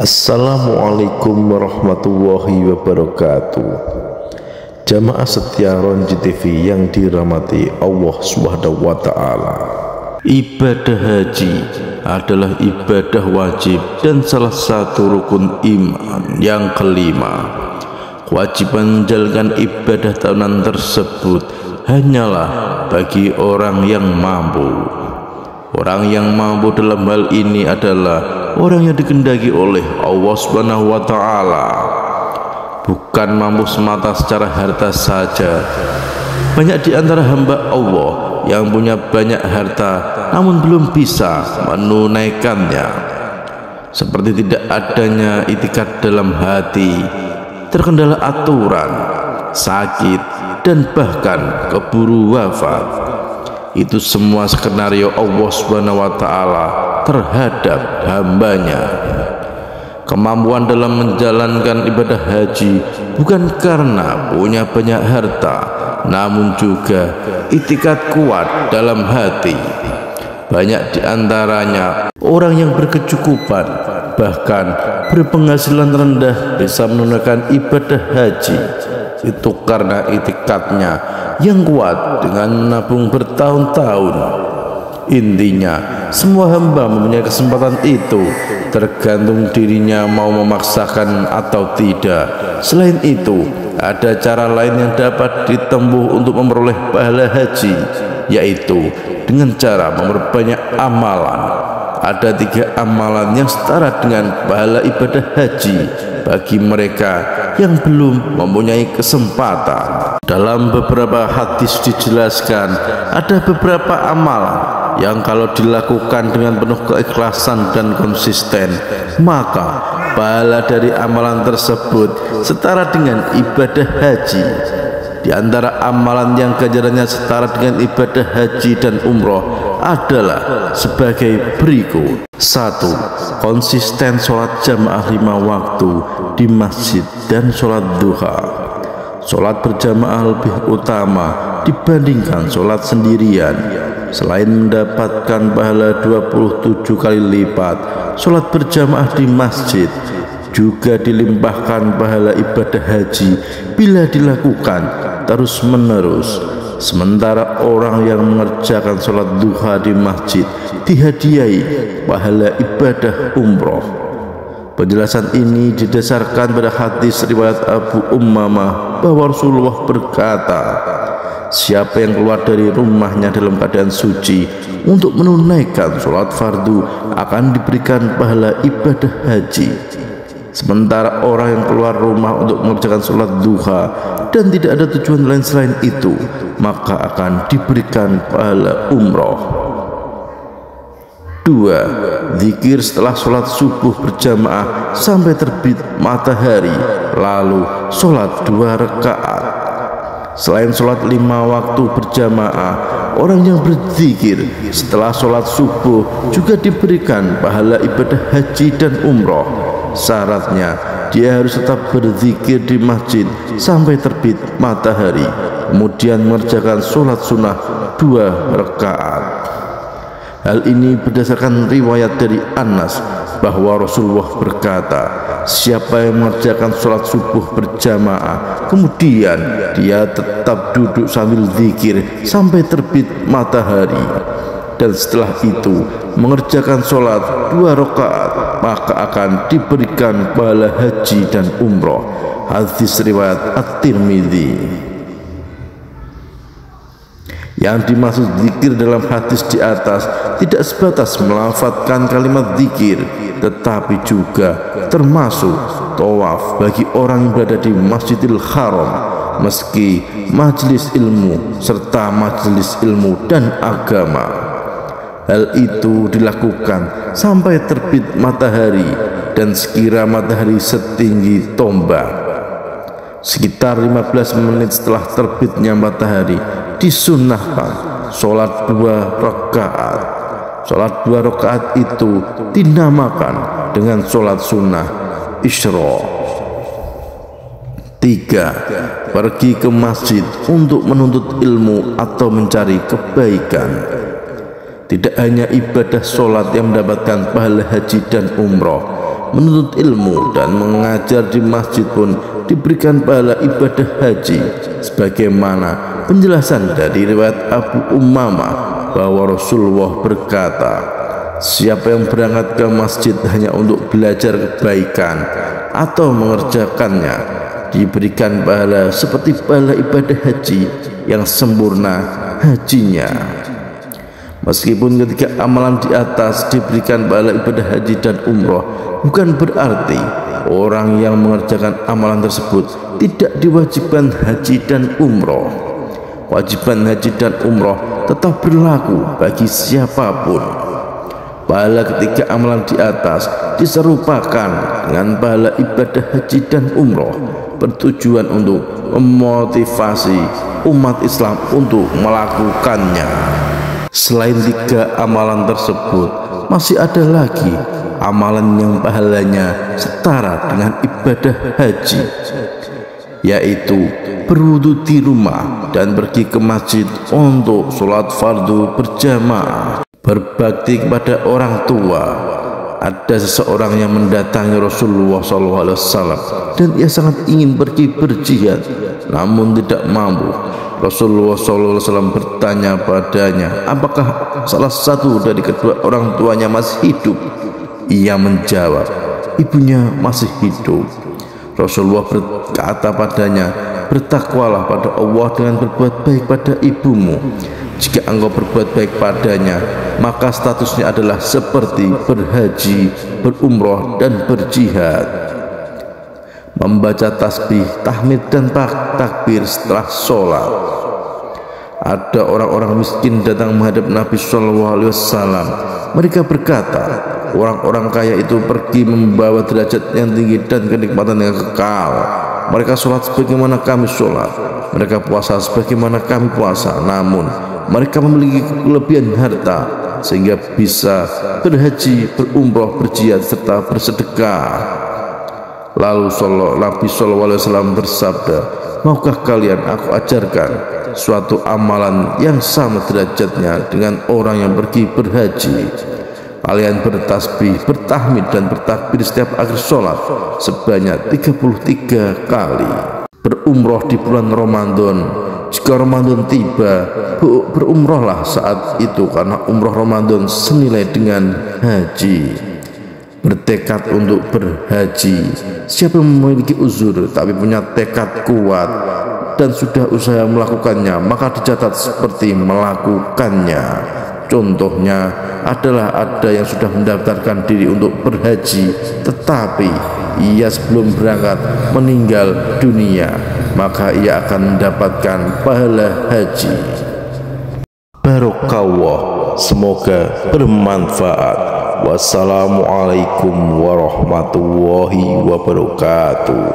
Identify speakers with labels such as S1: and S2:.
S1: Assalamualaikum warahmatullahi wabarakatuh. Jamaah setia Ronji TV yang dirahmati Allah Subhanahu wa Ta'ala. Ibadah haji adalah ibadah wajib dan salah satu rukun iman yang kelima. Kewajiban menjalankan ibadah tahunan tersebut hanyalah bagi orang yang mampu. Orang yang mampu dalam hal ini adalah orang yang dikehendaki oleh Allah Subhanahu wa Ta'ala, bukan mampu semata secara harta saja. Banyak di antara hamba Allah yang punya banyak harta namun belum bisa menunaikannya, seperti tidak adanya itikad dalam hati, terkendala aturan, sakit, dan bahkan keburu wafat. Itu semua skenario Allah Subhanahu wa Ta'ala terhadap hambanya. Kemampuan dalam menjalankan ibadah haji bukan karena punya banyak harta, namun juga itikad kuat dalam hati. Banyak di antaranya orang yang berkecukupan, bahkan berpenghasilan rendah, bisa menunaikan ibadah haji. Itu karena itikadnya yang kuat dengan menabung bertahun-tahun. Intinya, semua hamba mempunyai kesempatan itu, tergantung dirinya mau memaksakan atau tidak. Selain itu, ada cara lain yang dapat ditempuh untuk memperoleh pahala haji, yaitu dengan cara memperbanyak amalan. Ada 3 amalan yang setara dengan pahala ibadah haji bagi mereka yang belum mempunyai kesempatan. Dalam beberapa hadis dijelaskan ada beberapa amalan yang kalau dilakukan dengan penuh keikhlasan dan konsisten, maka pahala dari amalan tersebut setara dengan ibadah haji. Di antara amalan yang ganjarannya setara dengan ibadah haji dan umroh adalah sebagai berikut. 1. Konsisten sholat jamaah 5 waktu di masjid dan sholat duha. Sholat berjamaah lebih utama dibandingkan sholat sendirian. Selain mendapatkan pahala 27 kali lipat, sholat berjamaah di masjid juga dilimpahkan pahala ibadah haji bila dilakukan terus menerus. Sementara orang yang mengerjakan sholat duha di masjid dihadiahi pahala ibadah umroh. Penjelasan ini didasarkan pada hadis riwayat Abu Ummamah bahwa Rasulullah berkata, siapa yang keluar dari rumahnya dalam keadaan suci untuk menunaikan sholat fardu akan diberikan pahala ibadah haji. Sementara orang yang keluar rumah untuk mengerjakan sholat duha dan tidak ada tujuan lain selain itu, maka akan diberikan pahala umroh. 2. Zikir setelah sholat subuh berjamaah sampai terbit matahari, lalu sholat 2 rakaat. Selain sholat 5 waktu berjamaah, orang yang berzikir setelah sholat subuh juga diberikan pahala ibadah haji dan umroh. Syaratnya dia harus tetap berzikir di masjid sampai terbit matahari, kemudian mengerjakan sholat sunnah 2 rakaat. Hal ini berdasarkan riwayat dari Anas bahwa Rasulullah berkata, siapa yang mengerjakan sholat subuh berjamaah kemudian dia tetap duduk sambil zikir sampai terbit matahari, dan setelah itu mengerjakan sholat 2 rakaat, maka akan diberikan pahala haji dan umroh. Hadis riwayat At-Tirmidzi. Yang dimaksud zikir dalam hadis di atas tidak sebatas melafadzkan kalimat zikir, tetapi juga termasuk tawaf bagi orang yang berada di Masjidil Haram, meski majelis ilmu serta majelis ilmu dan agama. Hal itu dilakukan sampai terbit matahari dan sekira matahari setinggi tombak. Sekitar 15 menit setelah terbitnya matahari disunnahkan sholat 2 rakaat. Sholat 2 rakaat itu dinamakan dengan sholat sunnah Isra. 3. Pergi ke masjid untuk menuntut ilmu atau mencari kebaikan. Tidak hanya ibadah sholat yang mendapatkan pahala haji dan umroh, menuntut ilmu dan mengajar di masjid pun diberikan pahala ibadah haji, sebagaimana penjelasan dari riwayat Abu Umamah bahwa Rasulullah berkata, siapa yang berangkat ke masjid hanya untuk belajar kebaikan atau mengerjakannya, diberikan pahala seperti pahala ibadah haji yang sempurna hajinya. Meskipun ketika amalan di atas diberikan pahala ibadah haji dan umroh, bukan berarti orang yang mengerjakan amalan tersebut tidak diwajibkan haji dan umroh. Wajiban haji dan umroh tetap berlaku bagi siapapun. Pahala ketika amalan di atas diserupakan dengan pahala ibadah haji dan umroh, bertujuan untuk memotivasi umat Islam untuk melakukannya. Selain 3 amalan tersebut, masih ada lagi amalan yang pahalanya setara dengan ibadah haji, yaitu berwudu di rumah dan pergi ke masjid untuk sholat fardu berjamaah, berbakti kepada orang tua. Ada seseorang yang mendatangi Rasulullah SAW dan ia sangat ingin pergi berjihad, namun tidak mampu. Rasulullah SAW bertanya padanya, apakah salah satu dari kedua orang tuanya masih hidup? Ia menjawab, ibunya masih hidup. Rasulullah berkata padanya, bertakwalah pada Allah dengan berbuat baik pada ibumu. Jika engkau berbuat baik padanya, maka statusnya adalah seperti berhaji, berumroh, dan berjihad. Membaca tasbih, tahmid, dan takbir setelah sholat. Ada orang-orang miskin datang menghadap Nabi SAW. Mereka berkata, orang-orang kaya itu pergi membawa derajat yang tinggi dan kenikmatan yang kekal. Mereka sholat sebagaimana kami sholat, mereka puasa sebagaimana kami puasa, namun mereka memiliki kelebihan harta sehingga bisa berhaji, berumroh, berjihad, serta bersedekah. Lalu Nabi SAW bersabda, maukah kalian aku ajarkan suatu amalan yang sama derajatnya dengan orang yang pergi berhaji? Kalian bertasbih, bertahmid, dan bertakbir setiap akhir sholat sebanyak 33 kali. Berumroh di bulan Ramadan. Jika Ramadan tiba, berumrohlah saat itu, karena umroh Ramadan senilai dengan haji. Bertekad untuk berhaji. Siapa yang memiliki uzur tapi punya tekad kuat dan sudah usaha melakukannya, maka dicatat seperti melakukannya. Contohnya adalah ada yang sudah mendaftarkan diri untuk berhaji, tetapi ia sebelum berangkat meninggal dunia, maka ia akan mendapatkan pahala haji. Barokallah, semoga bermanfaat. Wassalamualaikum warahmatullahi wabarakatuh.